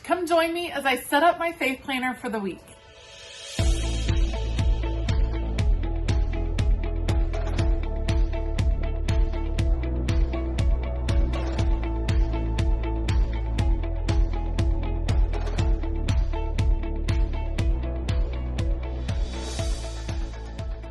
Come join me as I set up my faith planner for the week.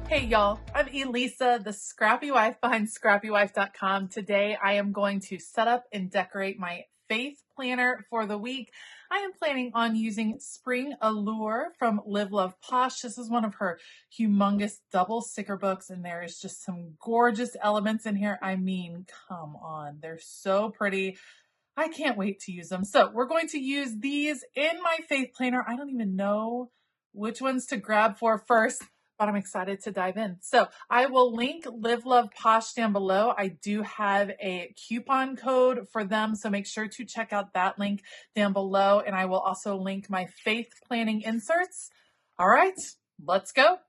Hey y'all, I'm Elisa, the Scrappy Wife behind ScrappyWife.com. Today I am going to set up and decorate my faith planner for the week. I am planning on using Spring Allure from Live Love Posh. This is one of her humongous double sticker books, and there is just some gorgeous elements in here. I mean, come on, they're so pretty. I can't wait to use them. So we're going to use these in my faith planner. I don't even know which ones to grab for first, but I'm excited to dive in. So I will link Live Love Posh down below. I do have a coupon code for them, so make sure to check out that link down below. And I will also link my faith planning inserts. All right, let's go.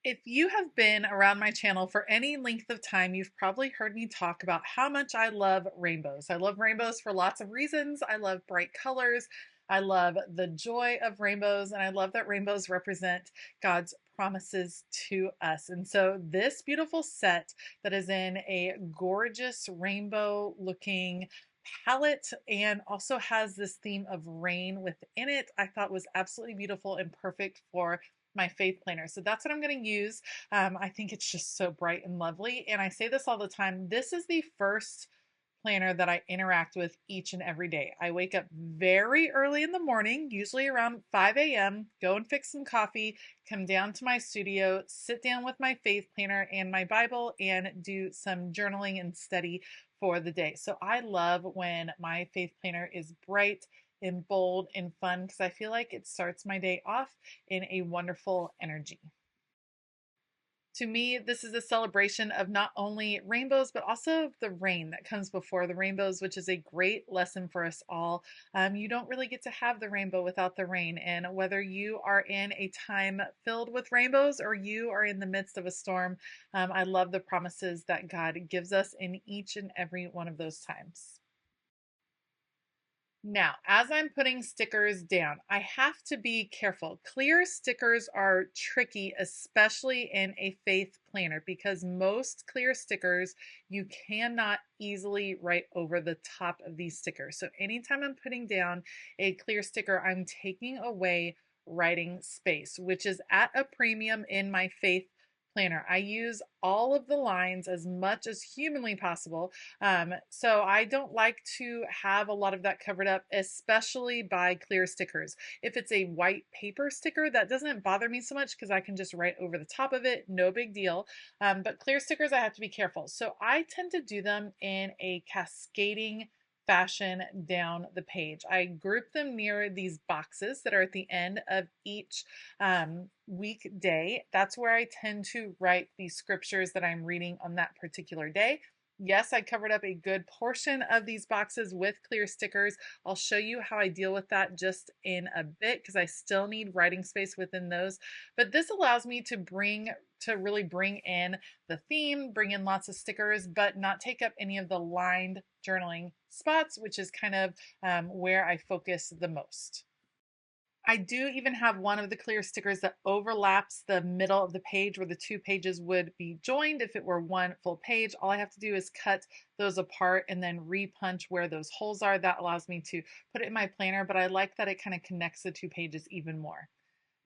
If you have been around my channel for any length of time, you've probably heard me talk about how much I love rainbows. I love rainbows for lots of reasons. I love bright colors. I love the joy of rainbows, and I love that rainbows represent God's promises to us. And so this beautiful set that is in a gorgeous rainbow looking palette and also has this theme of rain within it, I thought was absolutely beautiful and perfect for my faith planner. So that's what I'm going to use. I think it's just so bright and lovely. And I say this all the time. This is the first planner that I interact with each and every day. I wake up very early in the morning, usually around 5 a.m., go and fix some coffee, come down to my studio, sit down with my faith planner and my Bible, and do some journaling and study for the day. So I love when my faith planner is bright and bold and fun, because I feel like it starts my day off in a wonderful energy. To me, this is a celebration of not only rainbows, but also the rain that comes before the rainbows, which is a great lesson for us all. You don't really get to have the rainbow without the rain. And whether you are in a time filled with rainbows or you are in the midst of a storm, I love the promises that God gives us in each and every one of those times. Now, as I'm putting stickers down, I have to be careful. Clear stickers are tricky, especially in a faith planner, because most clear stickers you cannot easily write over the top of these stickers. So anytime I'm putting down a clear sticker, I'm taking away writing space, which is at a premium in my faith planner. I use all of the lines as much as humanly possible. So I don't like to have a lot of that covered up, especially by clear stickers. If it's a white paper sticker, that doesn't bother me so much because I can just write over the top of it, no big deal. But clear stickers, I have to be careful. So I tend to do them in a cascading fashion down the page. I group them near these boxes that are at the end of each weekday. That's where I tend to write the scriptures that I'm reading on that particular day. Yes, I covered up a good portion of these boxes with clear stickers. I'll show you how I deal with that just in a bit, because I still need writing space within those. But this allows me to really bring in the theme, bring in lots of stickers, but not take up any of the lined journaling spots, which is kind of where I focus the most. I do even have one of the clear stickers that overlaps the middle of the page where the two pages would be joined if it were one full page. All I have to do is cut those apart and then re-punch where those holes are. That allows me to put it in my planner, but I like that it kind of connects the two pages even more.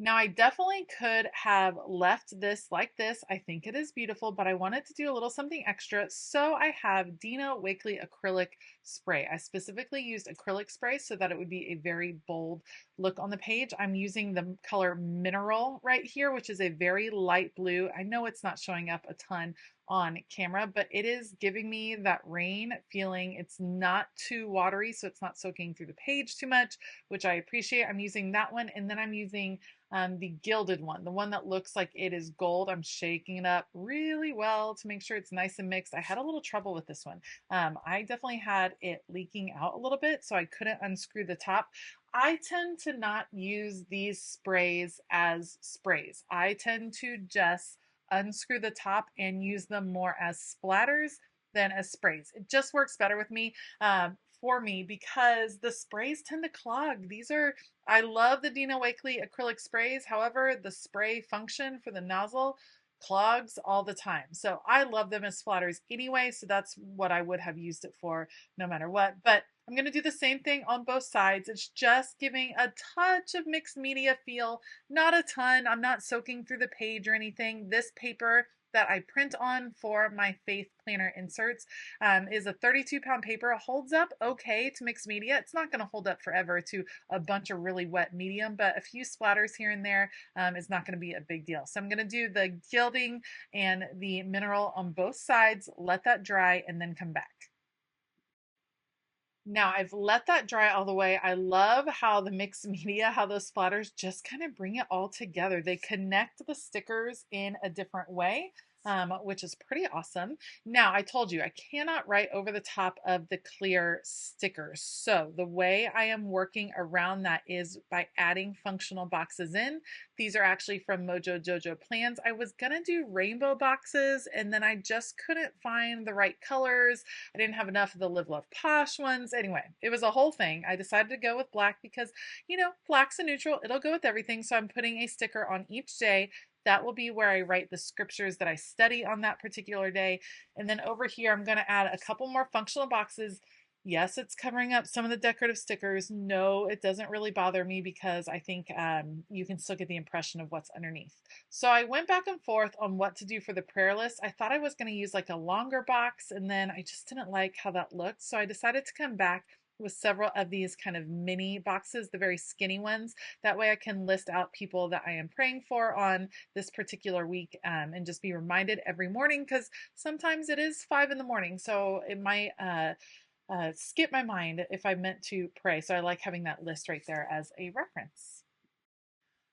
Now, I definitely could have left this like this. I think it is beautiful, but I wanted to do a little something extra. So I have Dina Wakley Acrylic Spray. I specifically used acrylic spray so that it would be a very bold look on the page. I'm using the color Mineral right here, which is a very light blue. I know it's not showing up a ton on camera, but it is giving me that rain feeling. It's not too watery, so it's not soaking through the page too much, which I appreciate. I'm using that one, and then I'm using the gilded one, the one that looks like it is gold. I'm shaking it up really well to make sure it's nice and mixed. I had a little trouble with this one. I definitely had it leaking out a little bit, so I couldn't unscrew the top. I tend to not use these sprays as sprays. I tend to just unscrew the top and use them more as splatters than as sprays. It just works better with me. for me because the sprays tend to clog. I love the Dina Wakley acrylic sprays. However, the spray function for the nozzle clogs all the time. So I love them as splatters anyway. So that's what I would have used it for no matter what. But I'm going to do the same thing on both sides. It's just giving a touch of mixed media feel, not a ton. I'm not soaking through the page or anything. This paper that I print on for my Faith Planner inserts is a 32-pound paper. It holds up okay to mixed media. It's not going to hold up forever to a bunch of really wet medium, but a few splatters here and there is not going to be a big deal. So I'm going to do the gilding and the mineral on both sides, let that dry, and then come back. Now I've let that dry all the way. I love how the mixed media, how those splatters just kind of bring it all together. They connect the stickers in a different way, which is pretty awesome. Now I told you I cannot write over the top of the clear stickers. So the way I am working around that is by adding functional boxes in. These are actually from Mojo Jojo Plans. I was gonna do rainbow boxes and then I just couldn't find the right colors. I didn't have enough of the Live Love Posh ones. Anyway, it was a whole thing. I decided to go with black because, you know, black's a neutral. It'll go with everything. So I'm putting a sticker on each day. That will be where I write the scriptures that I study on that particular day. And then over here, I'm going to add a couple more functional boxes. Yes, it's covering up some of the decorative stickers. No, it doesn't really bother me because I think you can still get the impression of what's underneath. So I went back and forth on what to do for the prayer list. I thought I was going to use like a longer box, and then I just didn't like how that looked. So I decided to come back with several of these kind of mini boxes, the very skinny ones. That way I can list out people that I am praying for on this particular week and just be reminded every morning, because sometimes it is 5 in the morning. So it might skip my mind if I meant to pray. So I like having that list right there as a reference.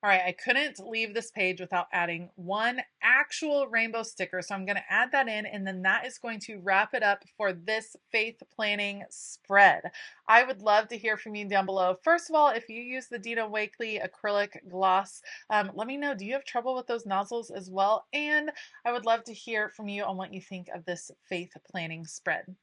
All right, I couldn't leave this page without adding one actual rainbow sticker. So I'm going to add that in, and then that is going to wrap it up for this faith planning spread. I would love to hear from you down below. First of all, if you use the Dina Wakley acrylic gloss, let me know, do you have trouble with those nozzles as well? And I would love to hear from you on what you think of this faith planning spread.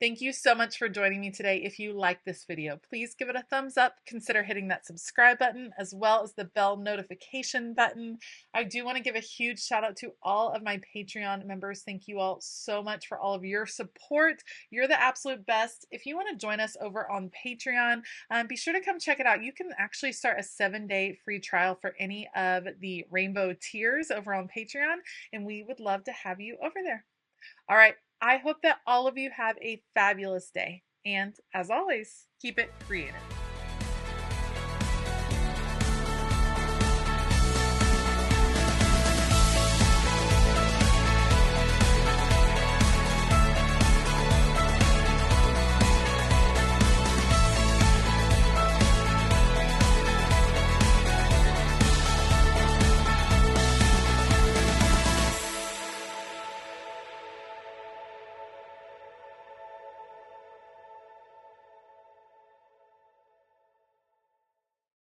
Thank you so much for joining me today. If you like this video, please give it a thumbs up. Consider hitting that subscribe button as well as the bell notification button. I do want to give a huge shout out to all of my Patreon members. Thank you all so much for all of your support. You're the absolute best. If you want to join us over on Patreon, be sure to come check it out. You can actually start a 7-day free trial for any of the rainbow tiers over on Patreon, and we would love to have you over there. All right. I hope that all of you have a fabulous day. And as always, keep it creative.